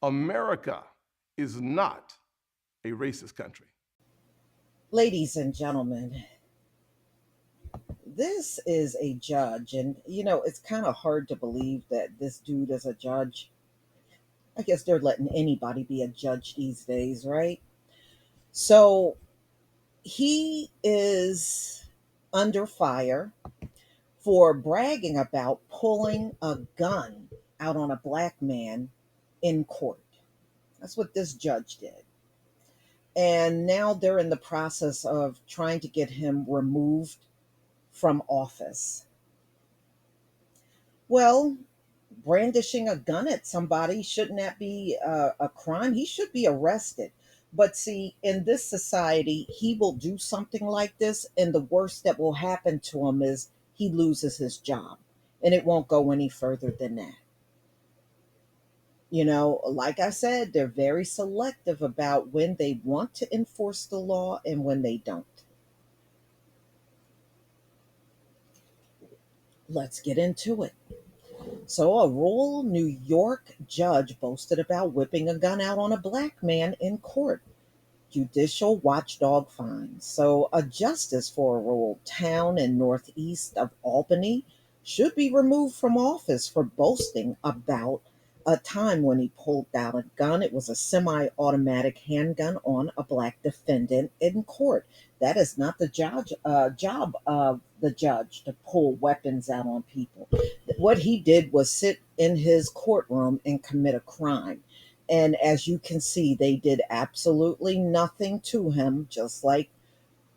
America is not a racist country. Ladies and gentlemen, this is a judge, and it's kind of hard to believe that this dude is a judge. I guess they're letting anybody be a judge these days, right? So he is under fire for bragging about pulling a gun out on a black man in court. That's what this judge did. And now they're in the process of trying to get him removed from office. Well, brandishing a gun at somebody, shouldn't that be a crime? He should be arrested. But see, in this society, he will do something like this, and the worst that will happen to him is he loses his job, and it won't go any further than that. Like I said, they're very selective about when they want to enforce the law and when they don't. Let's get into it. So, a rural New York judge boasted about whipping a gun out on a black man in court. Judicial watchdog finds. So, a justice for a rural town in northeast of Albany should be removed from office for boasting about a time when he pulled out a gun. It was a semi automatic handgun on a black defendant in court. That is not the job of the judge to pull weapons out on people. What he did was sit in his courtroom and commit a crime. And as you can see, they did absolutely nothing to him, just like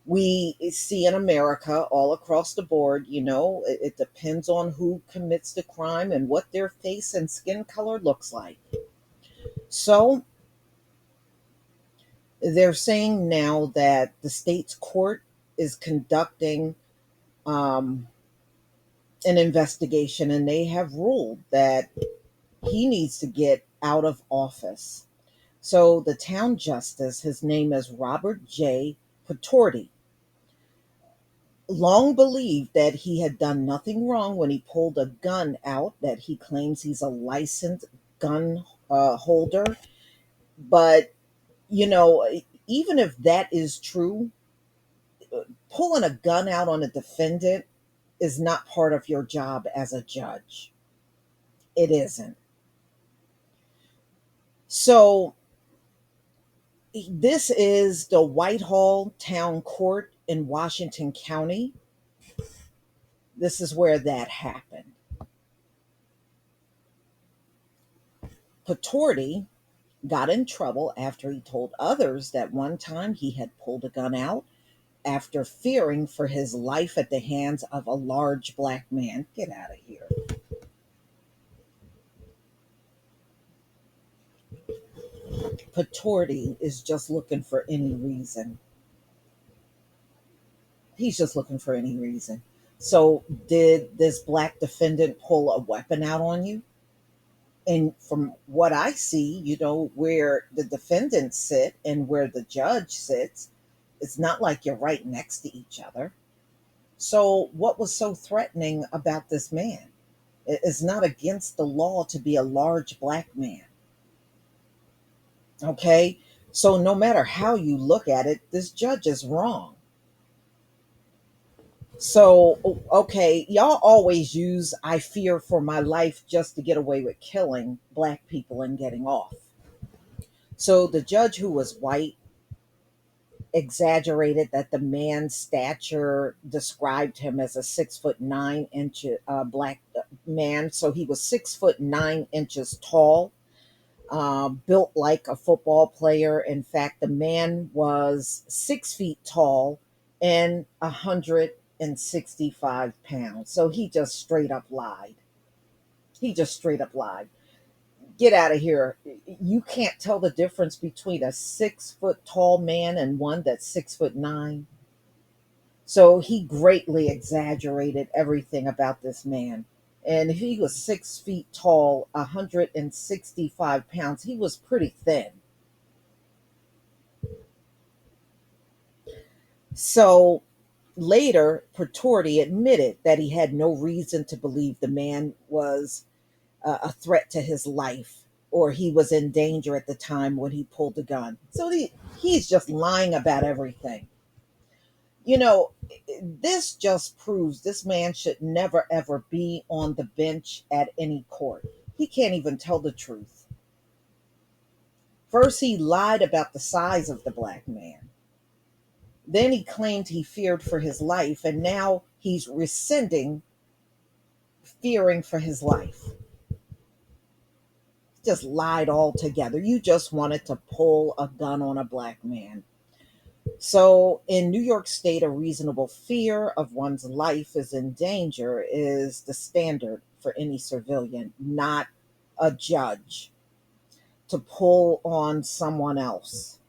we see in America all across the board. It depends on who commits the crime and what their face and skin color looks like. So they're saying now that the state's court is conducting um, an investigation, and they have ruled that he needs to get out of office. So the town justice, his name is Robert J. Patorti, long believed that he had done nothing wrong when he pulled a gun out, that he claims he's a licensed gun holder. But, you know, even if that is true, pulling a gun out on a defendant is not part of your job as a judge. It isn't. So this is the Whitehall Town Court in Washington County. This is where that happened. Patorti got in trouble after he told others that one time he had pulled a gun out after fearing for his life at the hands of a large black man. Get out of here. Patorti is just looking for any reason. He's just looking for any reason. So, did this black defendant pull a weapon out on you? And from what I see, where the defendants sit and where the judge sits, it's not like you're right next to each other. So, what was so threatening about this man? It's not against the law to be a large black man. Okay. So, no matter how you look at it, this judge is wrong. So, okay, y'all always use I fear for my life just to get away with killing black people and getting off. So, the judge, who was white, exaggerated that the man's stature described him as a 6'9" black man. So he was 6'9" tall, built like a football player. In fact, the man was 6 feet tall and 165 pounds. So he just straight up lied. He just straight up lied. Get out of here. You can't tell the difference between a 6 foot tall man and one that's 6'9". So he greatly exaggerated everything about this man. And if he was 6 feet tall, 165 pounds, he was pretty thin. So later, Pretorti admitted that he had no reason to believe the man was a threat to his life. or he was in danger at the time when he pulled the gun. So he's just lying about everything. You know, this just proves this man should never ever be on the bench at any court. He can't even tell the truth. First, he lied about the size of the black man. Then he claimed he feared for his life, and now he's rescinding fearing for his life. Just lied altogether. You just wanted to pull a gun on a black man. So, in New York State, a reasonable fear of one's life is in danger is the standard for any civilian, not a judge, to pull on someone else.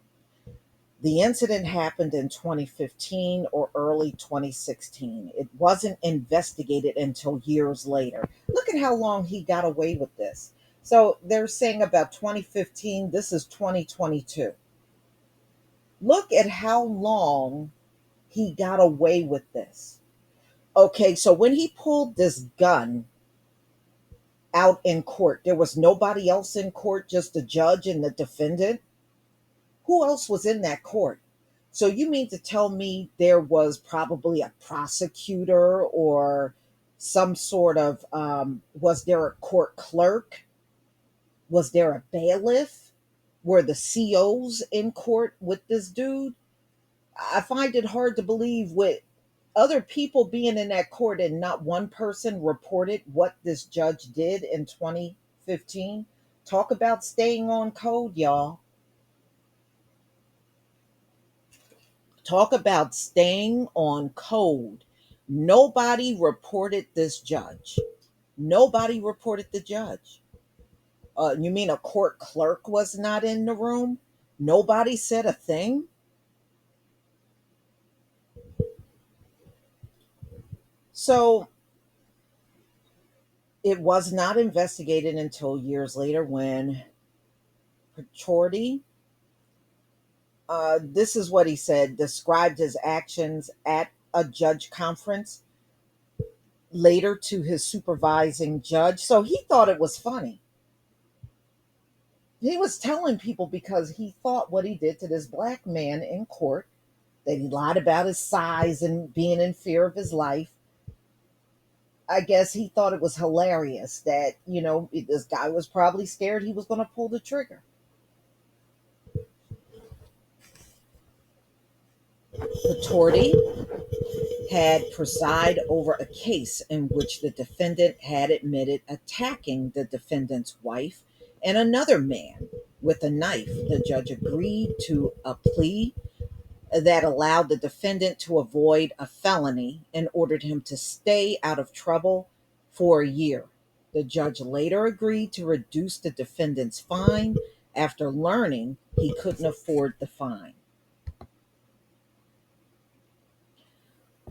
The incident happened in 2015 or early 2016. It wasn't investigated until years later. Look at how long he got away with this. So they're saying about 2015, this is 2022. Look at how long he got away with this. Okay, so when he pulled this gun out in court, there was nobody else in court, just the judge and the defendant. Who else was in that court? So you mean to tell me there was probably a prosecutor or some sort of, was there a court clerk? Was there a bailiff? Were the COs in court with this dude? I find it hard to believe with other people being in that court and not one person reported what this judge did in 2015. Talk about staying on code, y'all. Talk about staying on code. Nobody reported this judge. Nobody reported the judge. You mean a court clerk was not in the room? Nobody said a thing? So it was not investigated until years later when Patorti, this is what he said, described his actions at a judge conference later to his supervising judge. So he thought it was funny. He was telling people because he thought what he did to this black man in court, that he lied about his size and being in fear of his life. I guess he thought it was hilarious that, this guy was probably scared he was going to pull the trigger. Patorti had presided over a case in which the defendant had admitted attacking the defendant's wife and another man with a knife. The judge agreed to a plea that allowed the defendant to avoid a felony and ordered him to stay out of trouble for a year. The judge later agreed to reduce the defendant's fine after learning he couldn't afford the fine.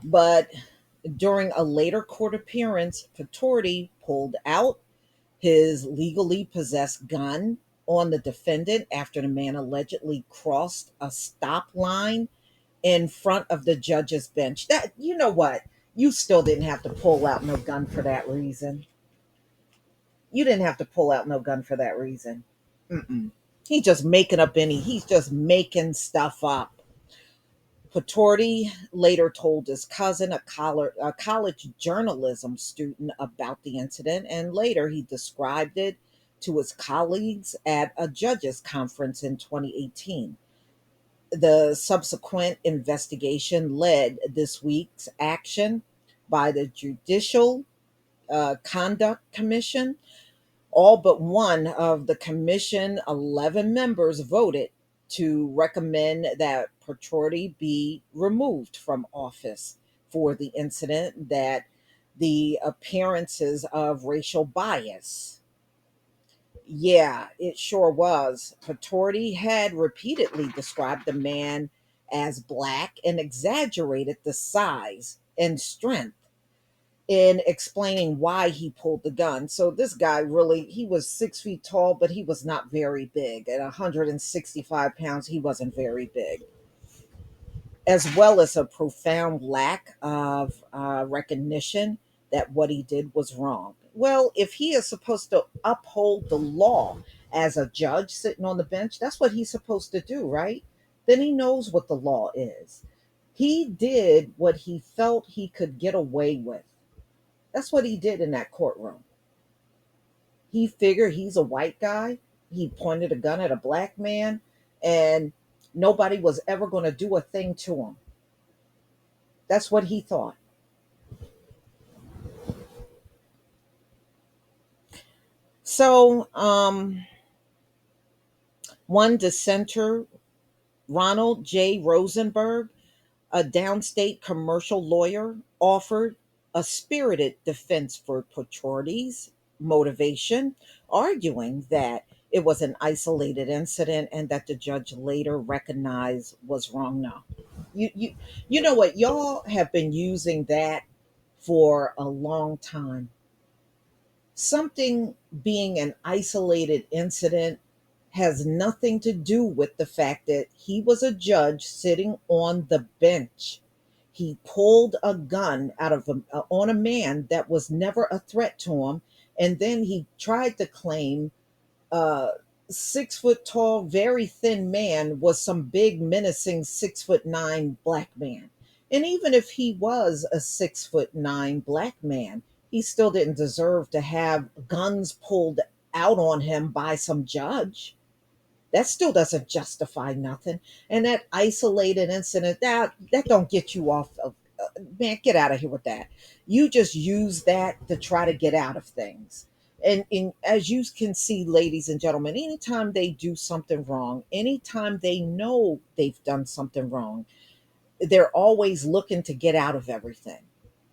But during a later court appearance, Patorti pulled out his legally possessed gun on the defendant after the man allegedly crossed a stop line in front of the judge's bench. That, you know what? You still didn't have to pull out no gun for that reason. You didn't have to pull out no gun for that reason. Mm-mm. He's just making stuff up. Patorti later told his cousin, a college journalism student, about the incident, and later he described it to his colleagues at a judges conference in 2018. The subsequent investigation led this week's action by the Judicial Conduct Commission. All but one of the commission 11 members voted to recommend that Patorti be removed from office for the incident, that the appearances of racial bias. Yeah, it sure was. Patorti had repeatedly described the man as black and exaggerated the size and strength in explaining why he pulled the gun. So this guy really, he was 6 feet tall, but he was not very big. At 165 pounds, he wasn't very big. As well as a profound lack of recognition that what he did was wrong. Well, if he is supposed to uphold the law as a judge sitting on the bench. That's what he's supposed to do, right? Then he knows what the law is. He did what he felt he could get away with. That's what he did in that courtroom. He figured he's a white guy. He pointed a gun at a black man, and nobody was ever going to do a thing to him. That's what he thought. So, one dissenter, Ronald J. Rosenberg, a downstate commercial lawyer, offered a spirited defense for Patrioty's motivation, arguing that it was an isolated incident and that the judge later recognized was wrong. No, you know what? Y'all have been using that for a long time. Something being an isolated incident has nothing to do with the fact that he was a judge sitting on the bench. He pulled a gun out of on a man that was never a threat to him, and then he tried to claim a 6 foot tall, very thin man was some big, menacing 6'9" black man. And even if he was a 6'9" black man, he still didn't deserve to have guns pulled out on him by some judge. That still doesn't justify nothing. And that isolated incident, that don't get you off of, man, get out of here with that. You just use that to try to get out of things. And as you can see, ladies and gentlemen, anytime they do something wrong, anytime they know they've done something wrong, they're always looking to get out of everything,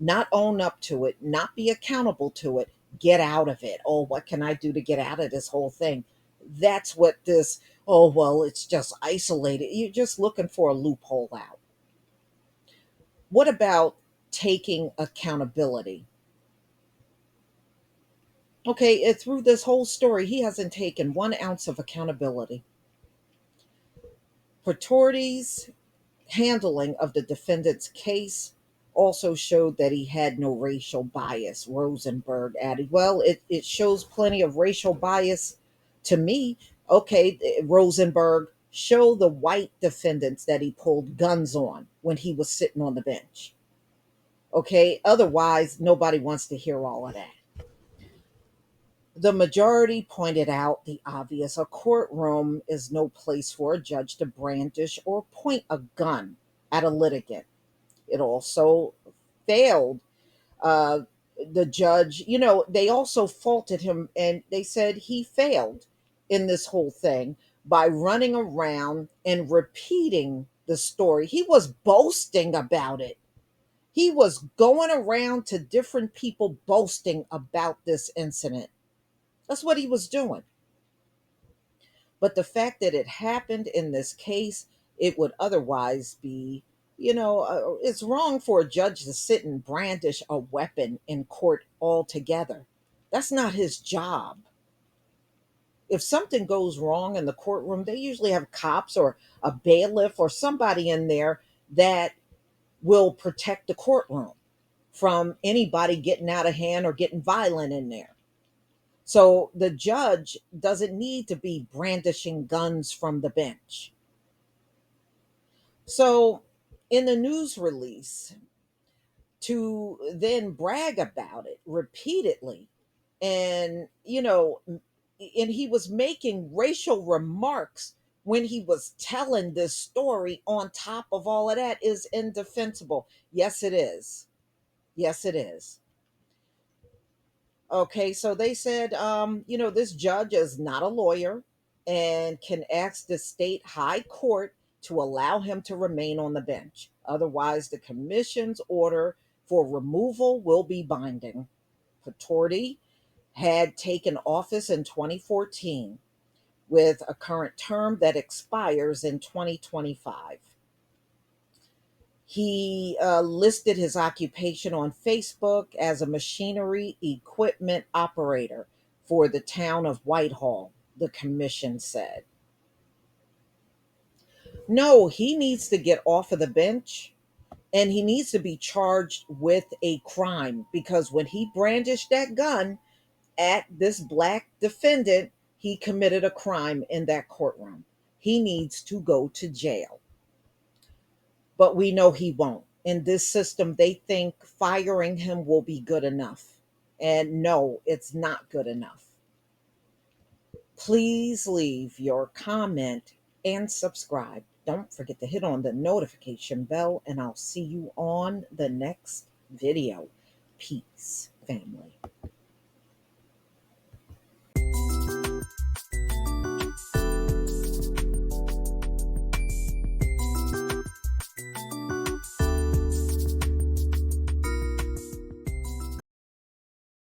not own up to it, not be accountable to it, get out of it. Oh, what can I do to get out of this whole thing? That's what this, oh, well, it's just isolated. You're just looking for a loophole out. What about taking accountability? Okay, through this whole story, he hasn't taken 1 ounce of accountability. Pretori's handling of the defendant's case also showed that he had no racial bias. Rosenberg added, well, it shows plenty of racial bias to me. Okay, Rosenberg, show the white defendants that he pulled guns on when he was sitting on the bench. Okay, otherwise, nobody wants to hear all of that. The majority pointed out the obvious: a courtroom is no place for a judge to brandish or point a gun at a litigant. It also failed uh, the judge. They also faulted him, and they said he failed in this whole thing by running around and repeating the story. He was boasting about it. He was going around to different people boasting about this incident. That's what he was doing. But the fact that it happened in this case, it would otherwise be, it's wrong for a judge to sit and brandish a weapon in court altogether. That's not his job. If something goes wrong in the courtroom, they usually have cops or a bailiff or somebody in there that will protect the courtroom from anybody getting out of hand or getting violent in there. So the judge doesn't need to be brandishing guns from the bench. So, in the news release, to then brag about it repeatedly, and and he was making racial remarks when he was telling this story on top of all of that is indefensible. Yes, it is. Yes, it is. Okay, so they said, this judge is not a lawyer and can ask the state high court to allow him to remain on the bench. Otherwise, the commission's order for removal will be binding. Patorti had taken office in 2014 with a current term that expires in 2025. He listed his occupation on Facebook as a machinery equipment operator for the town of Whitehall, the commission said. No, he needs to get off of the bench and he needs to be charged with a crime because when he brandished that gun at this black defendant, He committed a crime in that courtroom. He needs to go to jail. But we know he won't. In this system, they think firing him will be good enough. And no, it's not good enough. Please leave your comment and subscribe. Don't forget to hit on the notification bell, and I'll see you on the next video. Peace, family.